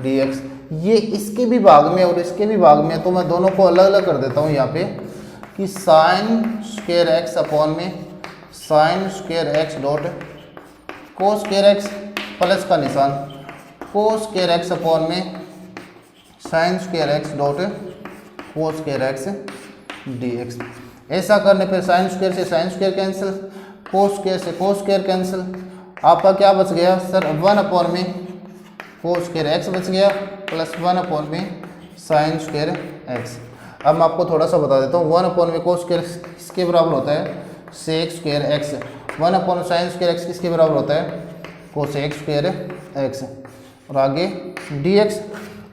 dx। ये इसके भी भाग में और इसके भी भाग में, तो मैं दोनों को अलग अलग कर देता हूँ यहाँ पे कि साइन स्क्वेयर एक्स अपॉन में sine square x dot cos square x plus का निशान कोस स्क्वेयर एक्स अपॉन में sine square x dot cos square x dx। ऐसा करने पर साइन स्क्वेयर से sine square cancel, cos square से कोस स्क्वेयर कैंसिल, आपका क्या बच गया सर, 1 में कोस स्क्वेयर एक्स बच गया प्लस 1 में साइन स्क्वेयर एक्स। अब मैं आपको थोड़ा सा बता देता हूँ, 1 में कोस स्क्वेयर किसके बराबर होता है, sec square x, 1 sine square x किसके बराबर होता है, कोसेक स्क्वेयर एक्स, और आगे dx।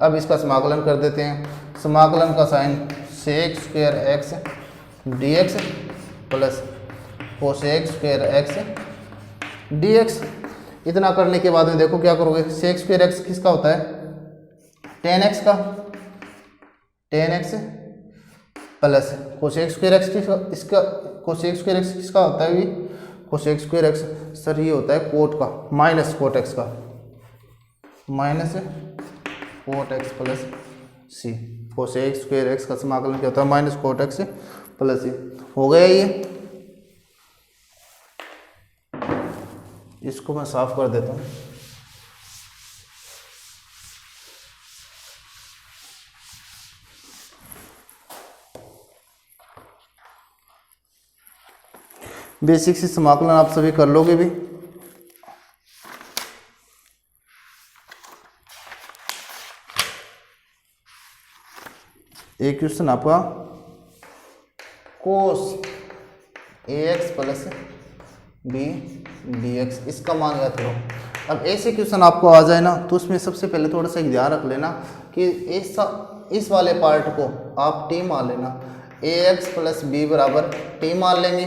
अब इसका समाकलन कर देते हैं, समाकलन का sine sec square x dx plus cosec square x dx। इतना करने के बाद में देखो क्या करोगे, सेक स्क्वेयर एक्स किसका होता है, टेन एक्स का, ten x plus cosec square x किसका, इसका कोसेक स्क्वेयर एक्स किसका होता है, भी कोसेक स्क्वेयर एक्स सर ये होता है कोट का, माइनस कोट एक्स का, माइनस कोट एक्स प्लस सी। कोसेक स्क्वेयर एक्स का समाकलन क्या होता है, माइनस कोट एक्स प्लस सी। हो गया ये, इसको मैं साफ कर देता हूँ। बेसिक से समाकलन आप सभी कर लोगे भी। एक क्वेश्चन आपका कोस ax प्लस बी dx, इसका मान याद करो। अब ऐसे क्वेश्चन आपको आ जाए ना, तो उसमें सबसे पहले थोड़ा सा ध्यान रख लेना कि इस वाले पार्ट को आप टी मान लेना, ax प्लस बी बराबर टी मान लेंगे,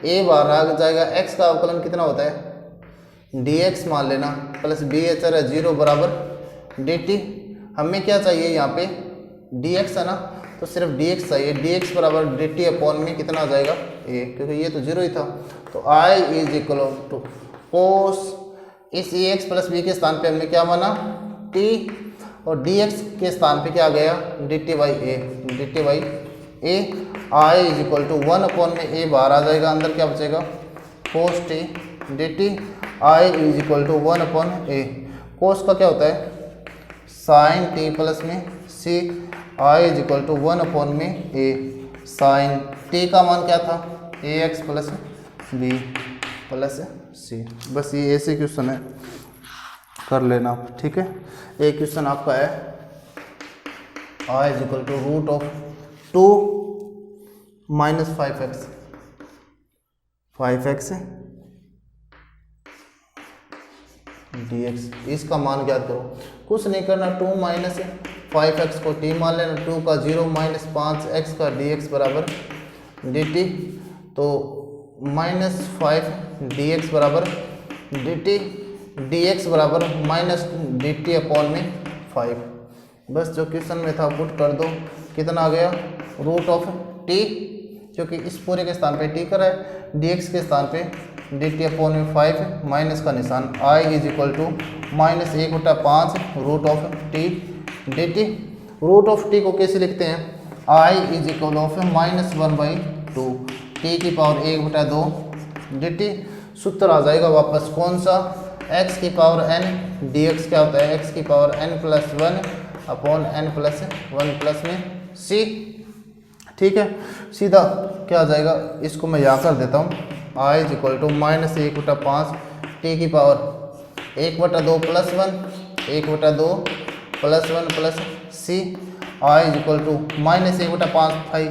a बाहर आ जाएगा, x का अवकलन कितना होता है dx मान लेना, प्लस बी एचर है 0 बराबर dt। हमें क्या चाहिए यहाँ पे dx है ना, तो सिर्फ dx चाहिए, dx बराबर dt अपॉन में कितना आ जाएगा a, क्योंकि ये तो 0 ही था। तो i इज इक्वल टू कोस, इस ax प्लस बी के स्थान पे हमने क्या माना t, और dx के स्थान पे क्या आ गया dt by a, dt by a। i is equal to 1 upon में a बाहर आ जाएगा, अंदर क्या बचेगा cos t dt, I is equal to 1/a। Cos का क्या होता है साइन टी प्लस में सी, I is equal to 1/a sine t का मान क्या था ax प्लस बी प्लस सी। बस ये ऐसे क्वेश्चन है, कर लेना आप, ठीक है। एक क्वेश्चन आपका है I is equal to root of 2 minus 5x dx, इसका मान ज्ञात करो। कुछ नहीं करना, 2 माइनस 5x को t मान लेना, 2 का 0 माइनस 5x का dx बराबर dt, तो माइनस 5 dx बराबर dt, dx बराबर माइनस dt अपॉन में 5। बस जो क्वेश्चन में था पुट कर दो, कितना आ गया रूट ऑफ t, क्योंकि इस पूरे के स्थान पे t करा है, dx के स्थान पे dt अपॉन में 5 माइनस का निशान, i is equal to minus 1/5 root of t dt। Root of t को कैसे लिखते हैं, i is equal of minus 1/2 t की पावर 1/2 dt। सूत्र आ जाएगा वापस कौन सा, x की पावर n, dx क्या होता है x की power n plus 1 upon n plus 1 plus में c, ठीक है। सीधा क्या आ जाएगा, इसको मैं यहाँ कर देता हूँ, i is equal to minus 1/5 t की power 1/2 plus 1 1/2 plus 1 plus c, i is equal to minus 1/5 भाई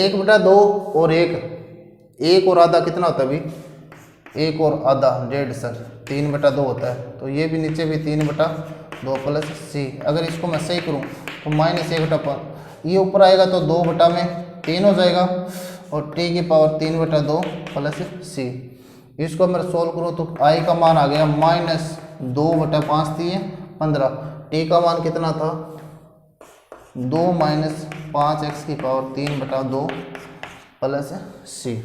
1/2 और 1 और आधा कितना होता है अभी 1 और आधा 1.5 सर 3/2 होता है, तो ये भी नीचे भी 3/2 प्लस c। अगर इसको मैं सही करूँ तो माइनस 1/5, ये ऊपर आएगा तो 2/3 हो जाएगा, और t की पावर 3/2 प्लस c। इसको मैं सोल्व करूँ तो i का मान आ गया माइनस 2/5 थी 15, t का मान कितना था 2 माइनस 5x की पावर 3/2 प्लस c।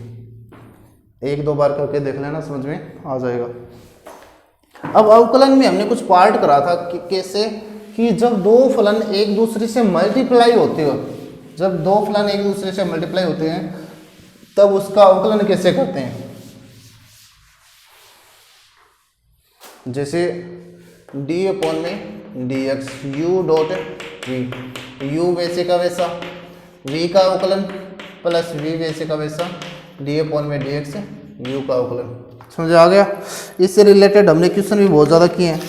1-2 बार करके देख लेना, समझ में आ जाएगा। अब अवकलन में हमने कुछ पार्ट करा था कि कैसे कि जब दो फलन एक दूसरे से मल्टीप्लाई होते हो, जब दो फलन एक दूसरे से मल्टीप्लाई होते हैं तब उसका अवकलन कैसे करते हैं। जैसे d अपॉन में dx u dot v, u वैसे का वैसा, v का अवकलन प्लस v वैसे का वैसा, d अपॉन में dx u का अवकलन। समझ आ गया। इससे रिलेटेड हमने क्वेश्चन भी बहुत ज़्यादा किए हैं।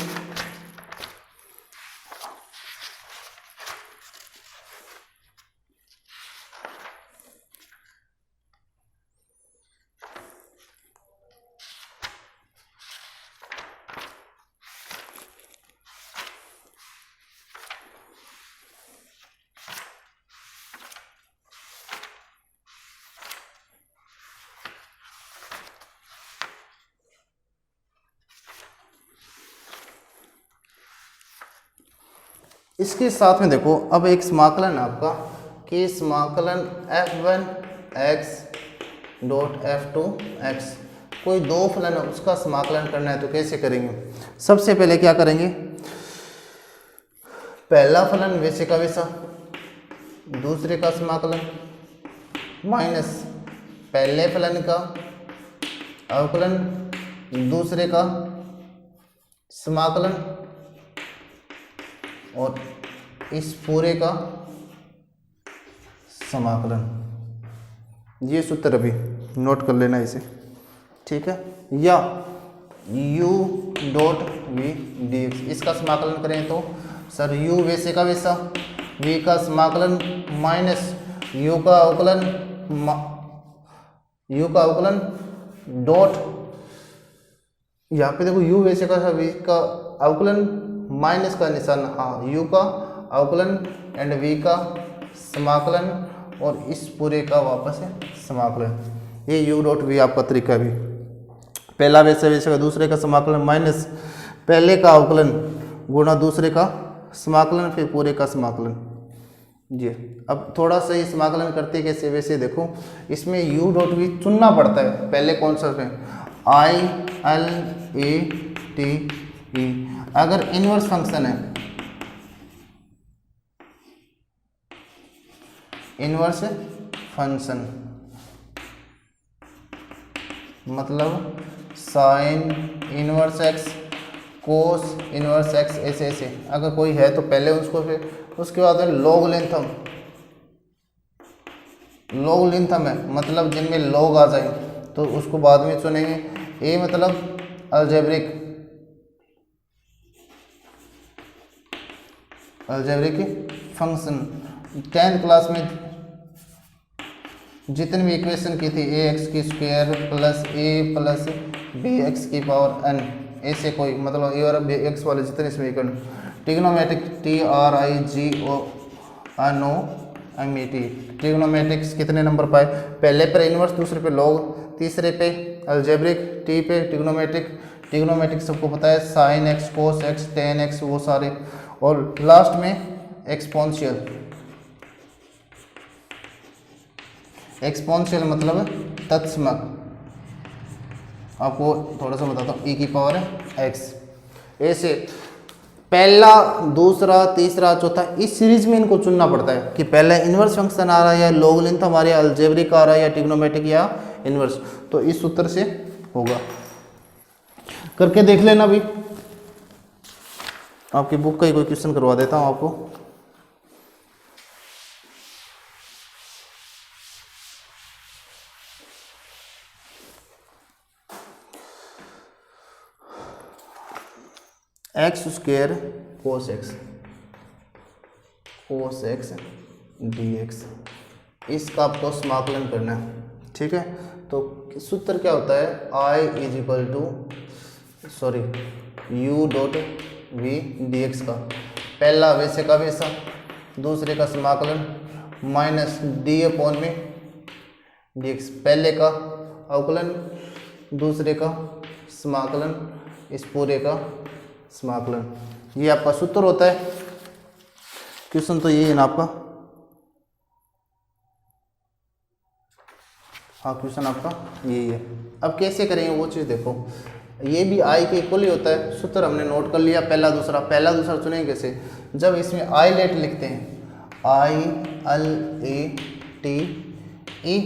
इसके साथ में देखो अब एक समाकलन है आपका कि समाकलन f1 x dot f2 x, कोई दो फलन है उसका समाकलन करना है तो कैसे करेंगे। सबसे पहले क्या करेंगे, पहला फलन वैसे का वैसा, दूसरे का समाकलन माइनस पहले फलन का अवकलन दूसरे का समाकलन, और इस पूरे का समाकलन। ये सूत्र अभी नोट कर लेना इसे, ठीक है। या u डॉट v dx, इसका समाकलन करें तो सर u वैसे का वैसा, v का समाकलन माइनस u का अवकलन डॉट, यहाँ पे देखो u वैसे का v का अवकलन माइनस का निशान, हाँ u का अवकलन एंड v का समाकलन, और इस पूरे का वापस है समाकलन। ये u डॉट v आपका तरीका भी, पहला वैसे वैसे का दूसरे का समाकलन माइनस पहले का अवकलन गुणा दूसरे का समाकलन फिर पूरे का समाकलन। जी अब थोड़ा सा ही समाकलन करते कैसे, वैसे देखो इसमें u डॉट v चुनना पड़ता है पहले कौन सा है, i l a t e। अगर इनवर्स फंक्शन है, इनवर्स फंक्शन मतलब sine inverse x, cos inverse x, ऐसे ऐसे अगर कोई है तो पहले उसको, फिर उसके बाद है लॉग लेंथम। लॉग लेंथम है मतलब जिनमें लॉग आ जाए तो उसको बाद में चुनेंगे। ए मतलब algebraic, algebraic function. 10th class में जितनी भी इक्वेशन की थी ए एक्स की स्क्वायर प्लस ए प्लस बी एक्स की पावर एन, ऐसे कोई मतलब ए और बी एक्स वाले जितने समीकरण, trigonometric T R I G O N O M E T, trigonometrics कितने नंबर पाए, पहले पर इनवर्स, दूसरे पे लॉग, तीसरे पे अलजेब्रिक, टी पे ट्रिग्नोमेट्रिक, ट्रिग्नोमेट्रिक सबको पता है sine x cos x tan x वो सारे, और लास्ट में एक्सपोनेंशियल। एक्सपोनेंशियल मतलब तत्समक, आपको थोड़ा सा बताता हूँ, ई की पावर एक्स। ऐसे पहला दूसरा तीसरा चौथा इस सीरीज में इनको चुनना पड़ता है कि पहले इनवर्स फंक्शन आ रहा है या लॉग लेंथम आ रहा है, अलजेब्रिक आ रहा है या ट्रिग्नोमेट्रिक या इनवर्स, तो इस सूत्र से होगा। करके देख लेना भी, आपकी बुक का ही कोई क्वेश्चन करवा देता हूँ आपको। X square cos x D x, इसका आपको समाकलन करना है, ठीक है। तो सूत्र क्या होता है, I is equal to sorry u dot v d x का पहला वैसे का वैसा, दूसरे का समाकलन माइनस डी अपॉन में डी एक्स, पहले का अवकलन दूसरे का समाकलन इस पूरे का समाकलन, ये आपका सूत्र होता है। क्वेश्चन तो यही है ना आपका, हाँ क्वेश्चन आपका यही है। अब कैसे करेंगे वो चीज़ देखो, ये भी आई के इक्वल ही होता है, सूत्र हमने नोट कर लिया, पहला दूसरा चुनेंगे कैसे, जब इसमें आई लेट लिखते हैं I L A T E,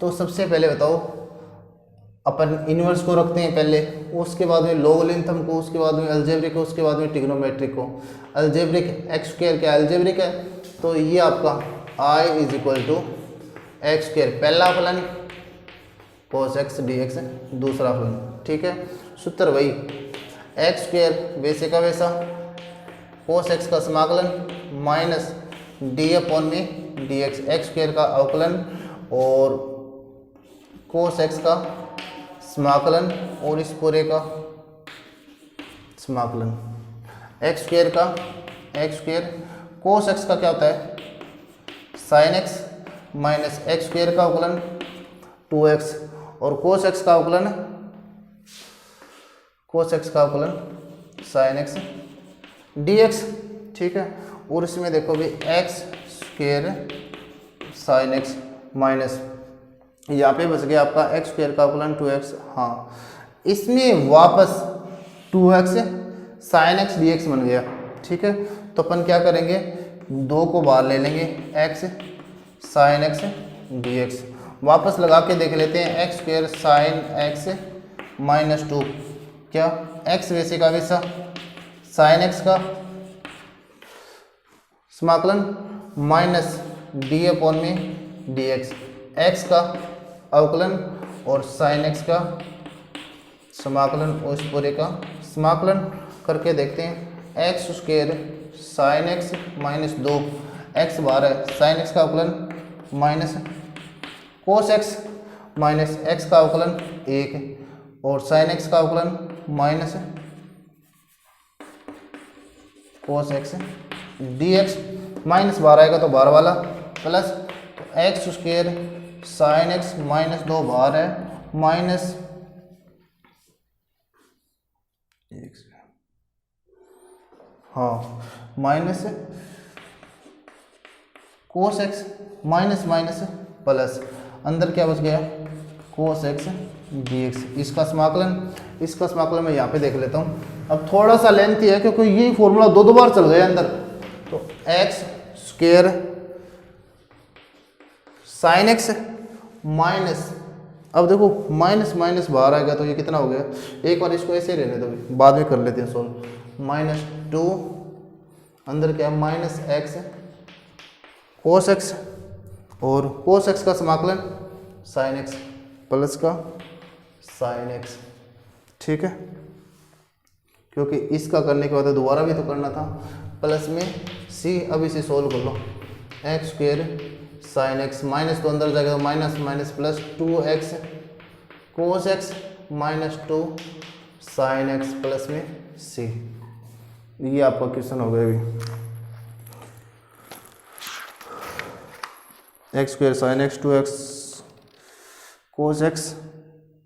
तो सबसे पहले बताओ अपन इनवर्स को रखते हैं पहले, उसके बाद में लॉग लेंथम को, उसके बाद में अलजेब्रिक को, उसके बाद में ट्रिग्नोमेट्रिक को। अलजेब्रिक एक्स स्क्वायर क्या अलजेब्रिक है, तो ये आपका I is equal to x square पहला फलन कोस एक्स डी एक्स दूसरा फलन, ठीक है। सूत्र वही एक्स स्क्वायर वैसे का वैसा, कोस एक्स का समाकलन माइनस डी अपॉन में डी एक्स, एक्स स्क्वायर का अवकलन और कोस एक्स का समाकलन और इस पूरे का समाकलन, एक्स स्क्वायर कोस एक्स का क्या होता है sine x minus x square का अवकलन 2x और कोस एक्स का अवकलन साइन एक्स dx, ठीक है। और इसमें देखो भी x square sine x minus यहाँ पे बच गया आपका एक्स स्क्वायर का अवकलन 2x, हाँ इसमें वापस 2x sine x D x बन गया, ठीक है। तो अपन क्या करेंगे, 2 को बाहर ले लेंगे, x sine x D x, वापस लगा के देख लेते हैं, x square sine x minus 2, क्या x वैसे का वैसा, साइन एक्स का समाकलन माइनस डी अपॉन में डी एक्स, एक्स का अवकलन और साइन एक्स का समाकलन और इस पूरे का समाकलन करके देखते हैं। X square sine x minus 2, x बाहर है, साइन एक्स का अवकलन minus cos x minus x का अवकलन 1 और साइन एक्स का अवकलन minus cos x D x, minus बाहर आएगा तो बाहर वाला प्लस, तो x square sine x minus 2 बाहर है माइनस हाँ minus cos x minus minus plus, अंदर क्या बच गया कोस एक्स डी एक्स, इसका समाकलन मैं यहाँ पे देख लेता हूँ। अब थोड़ा सा लेंथी है क्योंकि ये फॉर्मूला 2 बार चल गया अंदर, तो x square sine x minus अब देखो माइनस माइनस बाहर आएगा तो ये कितना हो गया, एक बार इसको ऐसे रहने दो, बाद में कर लेते हैं सोल्व। -2 अंदर क्या माइनस एक्स कोस एक्स, और कोस एक्स का समाकलन साइन एक्स प्लस का साइन एक्स, ठीक है, क्योंकि इसका करने के बाद दोबारा भी तो करना था, प्लस में सी। अब इसे सोल्व कर लो, x square sine x, minus तो अंदर जाएगा तो minus minus plus 2x cos x -2 sine x plus में सी। ये आपका क्वेश्चन हो गया अभी। X square sine x 2x cos x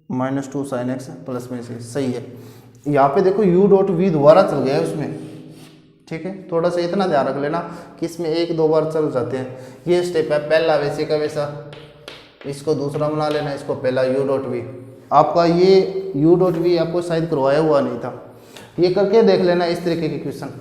-2 sine x plus में सी, सही है। यहाँ पे देखो u डॉट वी दोबारा चल गया है उसमें, ठीक है, थोड़ा सा इतना ध्यान रख लेना कि इसमें एक दो बार चल जाते हैं। ये स्टेप है पहला, वैसे का वैसा, इसको दूसरा बना लेना, इसको पहला u डॉट वी। आपका ये u डॉट वी आपको शायद करवाया हुआ नहीं था, ये करके देख लेना इस तरीके के क्वेश्चन।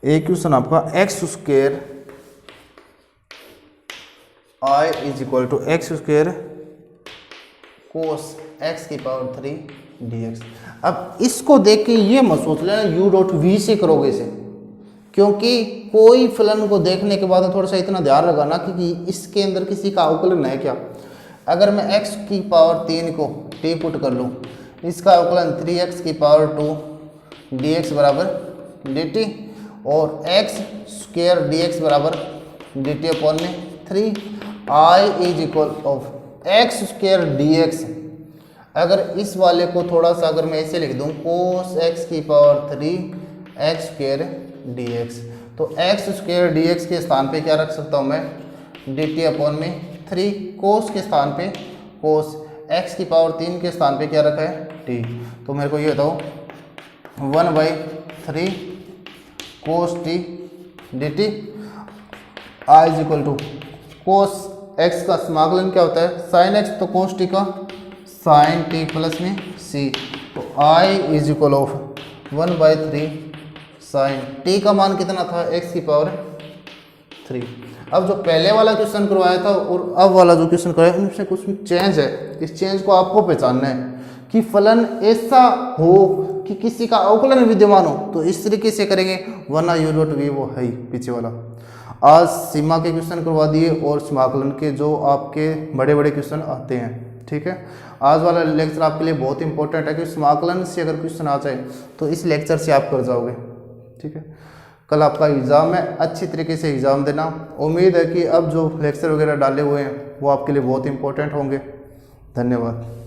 एक क्वेश्चन आपका x square I is equal to x square cos x की पावर 3 dx। अब इसको देख के ये मत सोच लेना यू डॉट वी से करोगे इसे, क्योंकि कोई फलन को देखने के बाद थोड़ा सा इतना ध्यान लगाना कि इसके अंदर किसी का अवकलन है क्या। अगर मैं x की पावर 3 को t पुट कर लूँ, इसका अवकलन 3x की पावर 2 dx बराबर dt, और x स्क्वेयर dx बराबर dt अपॉन में 3 i is equal of x square dx। अगर इस वाले को थोड़ा सा अगर मैं ऐसे लिख दूं कोस x की पावर 3 एक्स स्क्वेयर dx, तो एक्स स्क्वेयर dx के स्थान पे क्या रख सकता हूं मैं, dt अपॉन में 3, कोस के स्थान पे कोस, x की पावर 3 के स्थान पे क्या रखा है t, तो मेरे को ये बताओ 1/3 cos t d t I is equal to cos x का समाकलन क्या होता है साइन एक्स, तो कोस टी का साइन टी प्लस में सी, तो I is equal of 1/3 sine t का मान कितना था एक्स की पावर 3। अब जो पहले वाला क्वेश्चन करवाया था और अब वाला जो क्वेश्चन करवाया उनसे कुछ चेंज है, इस चेंज को आपको पहचानना है कि फलन ऐसा हो कि किसी का अवकलन विद्यमान हो, तो इस तरीके से करेंगे, वरना यू डॉट वी वो है ही पीछे वाला। आज सीमा के क्वेश्चन करवा दिए और समाकलन के जो आपके बड़े बड़े क्वेश्चन आते हैं, ठीक है। आज वाला लेक्चर आपके लिए बहुत इंपॉर्टेंट है कि समाकलन से अगर क्वेश्चन आ जाए तो इस लेक्चर से आप कर जाओगे, ठीक है। कल आपका एग्ज़ाम है, अच्छी तरीके से एग्ज़ाम देना। उम्मीद है कि अब जो लेक्चर वगैरह डाले हुए हैं वो आपके लिए बहुत इंपॉर्टेंट होंगे। धन्यवाद।